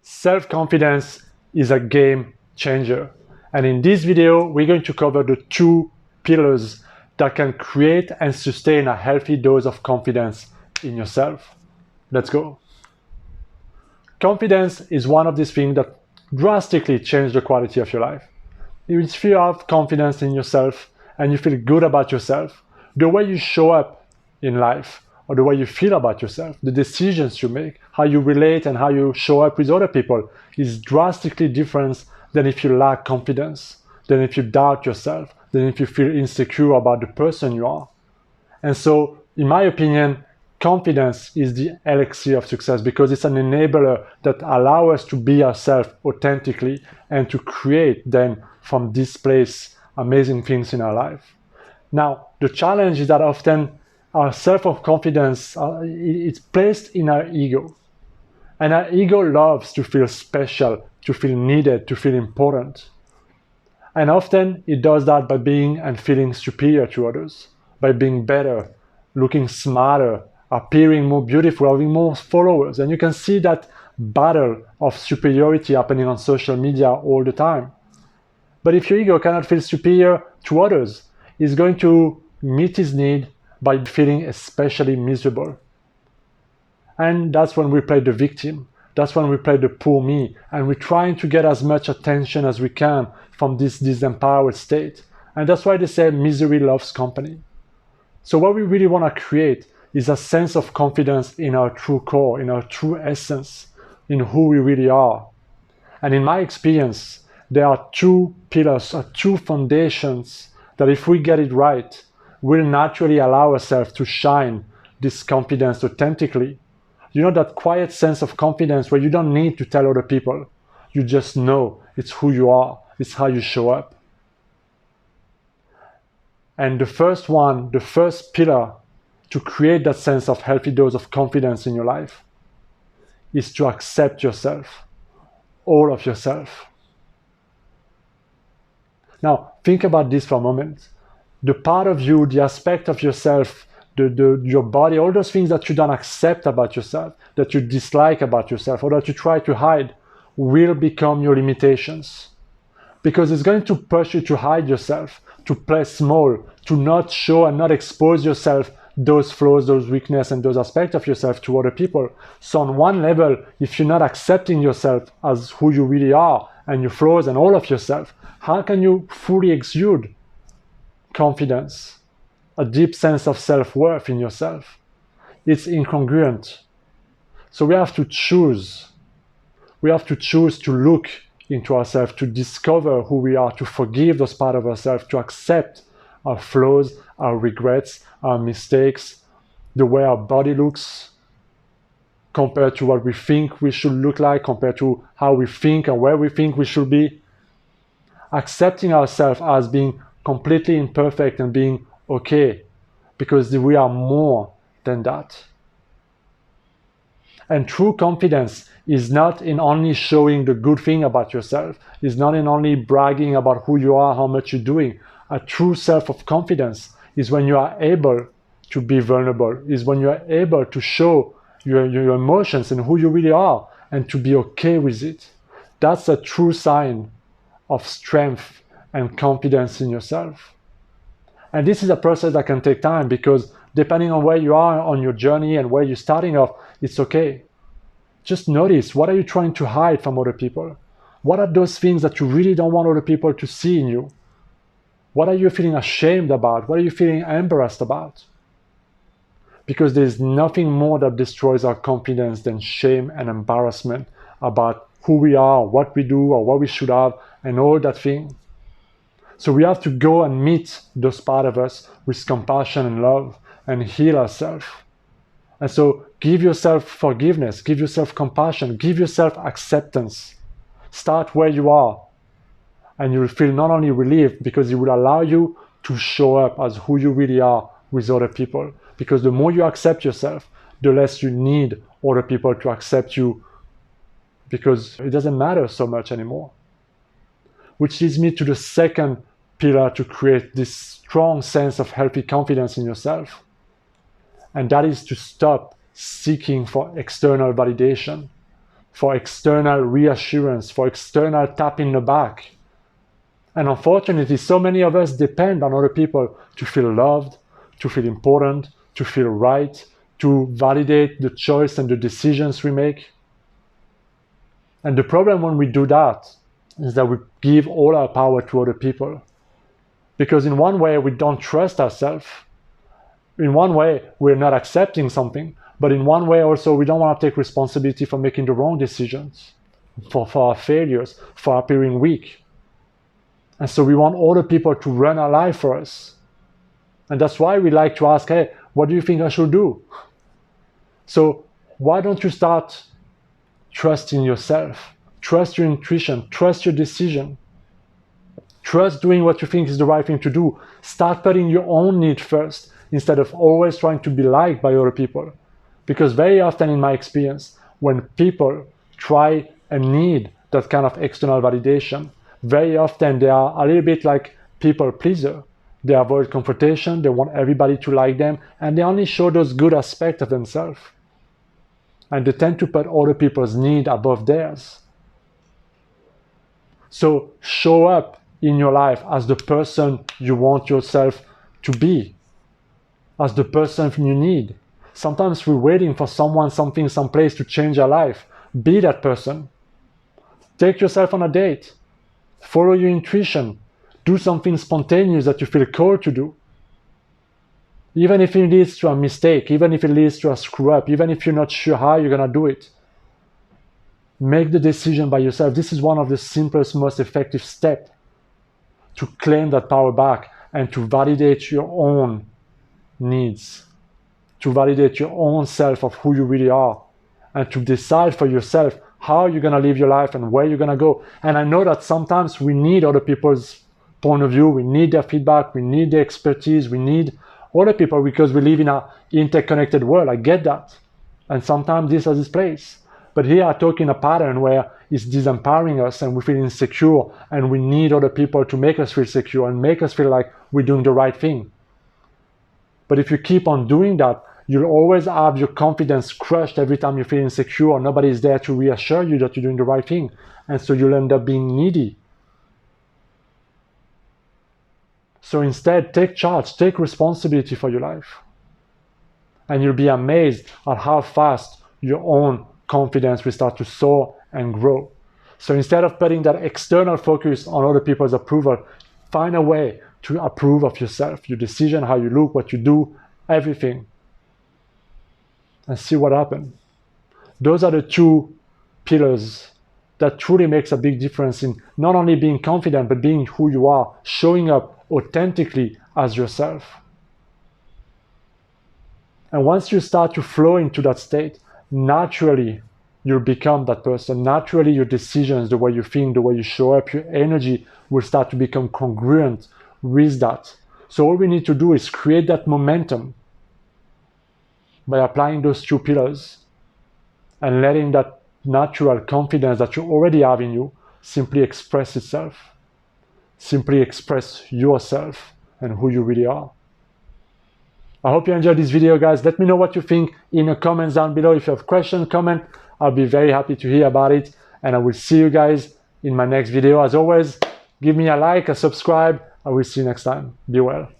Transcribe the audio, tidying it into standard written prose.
Self-confidence is a game changer. And in this video, we're going to cover the 2 pillars that can create and sustain a healthy dose of confidence in yourself. Let's go. Confidence is one of these things that drastically change the quality of your life. If you have confidence in yourself and you feel good about yourself, the way you show up in life, or the way you feel about yourself, the decisions you make, how you relate and how you show up with other people is drastically different than if you lack confidence, than if you doubt yourself, than if you feel insecure about the person you are. And so, in my opinion, confidence is the elixir of success because it's an enabler that allows us to be ourselves authentically and to create then from this place amazing things in our life. Now, the challenge is that often our self-confidence it's placed in our ego. And our ego loves to feel special, to feel needed, to feel important. And often it does that by being and feeling superior to others, by being better, looking smarter, appearing more beautiful, having more followers. And you can see that battle of superiority happening on social media all the time. But if your ego cannot feel superior to others, it's going to meet his need by feeling especially miserable. And that's when we play the victim. That's when we play the poor me. And we're trying to get as much attention as we can from this disempowered state. And that's why they say misery loves company. So what we really want to create is a sense of confidence in our true core, in our true essence, in who we really are. And in my experience, there are 2 pillars, 2 foundations that if we get it right, will naturally allow ourselves to shine this confidence authentically. You know, that quiet sense of confidence where you don't need to tell other people. You just know it's who you are, it's how you show up. And the first one, the first pillar to create that sense of healthy dose of confidence in your life is to accept yourself, all of yourself. Now, think about this for a moment. The part of you, the aspect of yourself, your body, all those things that you don't accept about yourself, that you dislike about yourself, or that you try to hide, will become your limitations. Because it's going to push you to hide yourself, to play small, to not show and not expose yourself those flaws, those weaknesses, and those aspects of yourself to other people. So on one level, if you're not accepting yourself as who you really are, and your flaws and all of yourself, how can you fully exude confidence, a deep sense of self-worth in yourself? It's incongruent. So we have to choose. We have to choose to look into ourselves, to discover who we are, to forgive those parts of ourselves, to accept our flaws, our regrets, our mistakes, the way our body looks compared to what we think we should look like, compared to how we think and where we think we should be. Accepting ourselves as being completely imperfect and being okay, because we are more than that. And true confidence is not in only showing the good thing about yourself, is not in only bragging about who you are, how much you're doing. A true self of confidence is when you are able to be vulnerable, is when you are able to show your emotions and who you really are and to be okay with it. That's a true sign of strength and confidence in yourself. And this is a process that can take time because depending on where you are on your journey and where you're starting off, it's okay. Just notice, what are you trying to hide from other people? What are those things that you really don't want other people to see in you? What are you feeling ashamed about? What are you feeling embarrassed about? Because there's nothing more that destroys our confidence than shame and embarrassment about who we are, what we do, or what we should have, and all that thing. So we have to go and meet those parts of us with compassion and love and heal ourselves. And so give yourself forgiveness, give yourself compassion, give yourself acceptance. Start where you are. And you will feel not only relieved because it will allow you to show up as who you really are with other people. Because the more you accept yourself, the less you need other people to accept you, because it doesn't matter so much anymore. Which leads me to the second pillar to create this strong sense of healthy confidence in yourself. And that is to stop seeking for external validation. for external reassurance, for external tap in the back. And unfortunately, so many of us depend on other people to feel loved, to feel important, to feel right, to validate the choice and the decisions we make. And the problem when we do that is that we give all our power to other people. Because in one way, we don't trust ourselves. In one way, we're not accepting something. But in one way also, we don't want to take responsibility for making the wrong decisions, for our failures, for appearing weak. And so we want other people to run our life for us. And that's why we like to ask, hey, what do you think I should do? So why don't you start trusting yourself? Trust your intuition, trust your decision. Trust doing what you think is the right thing to do. Start putting your own need first instead of always trying to be liked by other people. Because very often in my experience, when people try and need that kind of external validation, very often they are a little bit like people pleaser. They avoid confrontation, they want everybody to like them, and they only show those good aspects of themselves. And they tend to put other people's need above theirs. So show up in your life as the person you want yourself to be, as the person you need. Sometimes we're waiting for someone, something, someplace to change our life. Be that person. Take yourself on a date. Follow your intuition. Do something spontaneous that you feel called to do. Even if it leads to a mistake, even if it leads to a screw up, even if you're not sure how you're going to do it. Make the decision by yourself. This is one of the simplest, most effective steps to claim that power back and to validate your own needs, to validate your own self of who you really are, and to decide for yourself how you're going to live your life and where you're going to go. And I know that sometimes we need other people's point of view, we need their feedback, we need their expertise, we need other people because we live in an interconnected world. I get that. And sometimes this has its place. But here I talk in a pattern where it's disempowering us and we feel insecure and we need other people to make us feel secure and make us feel like we're doing the right thing. But if you keep on doing that, you'll always have your confidence crushed every time you feel insecure. Nobody is there to reassure you that you're doing the right thing. And so you'll end up being needy. So instead, take charge, take responsibility for your life. And you'll be amazed at how fast your own confidence will start to soar and grow. So instead of putting that external focus on other people's approval, find a way to approve of yourself, your decision, how you look, what you do, everything. And see what happens. Those are the two pillars that truly makes a big difference in not only being confident, but being who you are, showing up authentically as yourself. And once you start to flow into that state, naturally you'll become that person. Naturally your decisions, the way you think, the way you show up, your energy will start to become congruent with that. So all we need to do is create that momentum by applying those two pillars and letting that natural confidence that you already have in you simply express itself. Simply express yourself and who you really are. I hope you enjoyed this video, guys. Let me know what you think in the comments down below. If you have questions, comment. I'll be very happy to hear about it. And I will see you guys in my next video. As always, give me a like, a subscribe. I will see you next time. Be well.